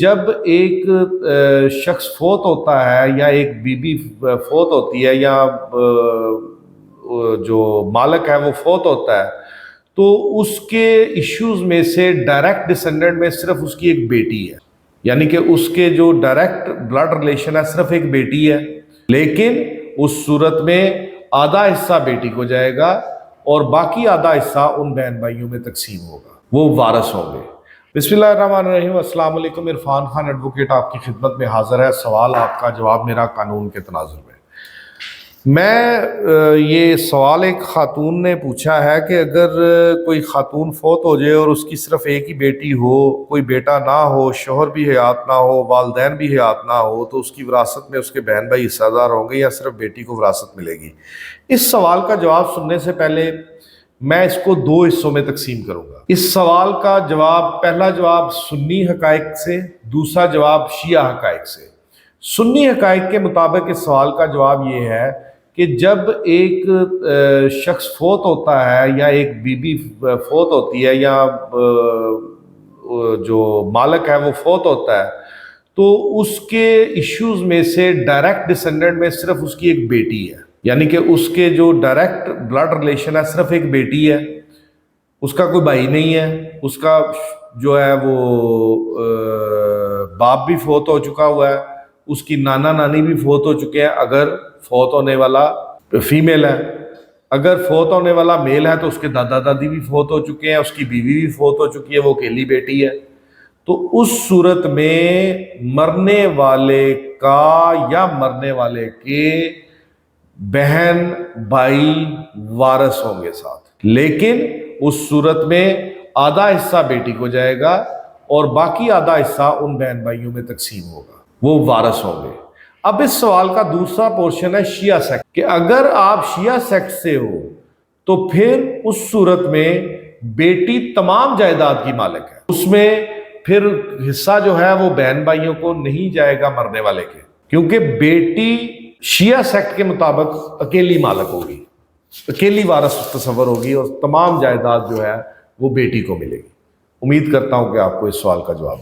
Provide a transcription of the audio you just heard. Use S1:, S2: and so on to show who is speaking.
S1: جب ایک شخص فوت ہوتا ہے یا ایک بیوی فوت ہوتی ہے یا جو مالک ہے وہ فوت ہوتا ہے تو اس کے ایشوز میں سے ڈائریکٹ ڈسینڈنٹ میں صرف اس کی ایک بیٹی ہے، یعنی کہ اس کے جو ڈائریکٹ بلڈ ریلیشن ہے صرف ایک بیٹی ہے، لیکن اس صورت میں آدھا حصہ بیٹی کو جائے گا اور باقی آدھا حصہ ان بہن بھائیوں میں تقسیم ہوگا، وہ وارث ہوں گے۔ بسم اللہ الرحمن الرحیم۔ السلام علیکم، عرفان خان ایڈوکیٹ آپ کی خدمت میں حاضر ہے۔ سوال آپ کا جواب میرا قانون کے تناظر میں یہ سوال ایک خاتون نے پوچھا ہے کہ اگر کوئی خاتون فوت ہو جائے اور اس کی صرف ایک ہی بیٹی ہو، کوئی بیٹا نہ ہو، شوہر بھی حیات نہ ہو، والدین بھی حیات نہ ہو، تو اس کی وراثت میں اس کے بہن بھائی حصہ دار ہوں گے یا صرف بیٹی کو وراثت ملے گی؟ اس سوال کا جواب سننے سے پہلے میں اس کو دو حصوں میں تقسیم کروں گا۔ اس سوال کا جواب، پہلا جواب سنی حقائق سے، دوسرا جواب شیعہ حقائق سے۔ سنی حقائق کے مطابق اس سوال کا جواب یہ ہے کہ جب ایک شخص فوت ہوتا ہے یا ایک بیوی فوت ہوتی ہے یا جو مالک ہے وہ فوت ہوتا ہے تو اس کے ایشوز میں سے ڈائریکٹ ڈسینڈنٹ میں صرف اس کی ایک بیٹی ہے، یعنی کہ اس کے جو ڈائریکٹ بلڈ ریلیشن ہے صرف ایک بیٹی ہے، اس کا کوئی بھائی نہیں ہے، اس کا جو ہے وہ باپ بھی فوت ہو چکا ہوا ہے، اس کی نانا نانی بھی فوت ہو چکے ہیں اگر فوت ہونے والا فیمیل ہے، اگر فوت ہونے والا میل ہے تو اس کے دادا دادی بھی فوت ہو چکے ہیں، اس کی بیوی بھی فوت ہو چکی ہے، وہ اکیلی بیٹی ہے۔ تو اس صورت میں مرنے والے کا یا مرنے والے کے بہن بھائی وارث ہوں گے ساتھ، لیکن اس صورت میں آدھا حصہ بیٹی کو جائے گا اور باقی آدھا حصہ ان بہن بھائیوں میں تقسیم ہوگا، وہ وارث ہوں گے۔ اب اس سوال کا دوسرا پورشن ہے شیعہ سیکٹ، کہ اگر آپ شیعہ سیکٹ سے ہو تو پھر اس صورت میں بیٹی تمام جائیداد کی مالک ہے، اس میں پھر حصہ جو ہے وہ بہن بھائیوں کو نہیں جائے گا مرنے والے کے، کیونکہ بیٹی شیعہ سیکٹ کے مطابق اکیلی مالک ہوگی، اکیلی وارث تصور ہوگی اور تمام جائیداد جو ہے وہ بیٹی کو ملے گی۔ امید کرتا ہوں کہ آپ کو اس سوال کا جواب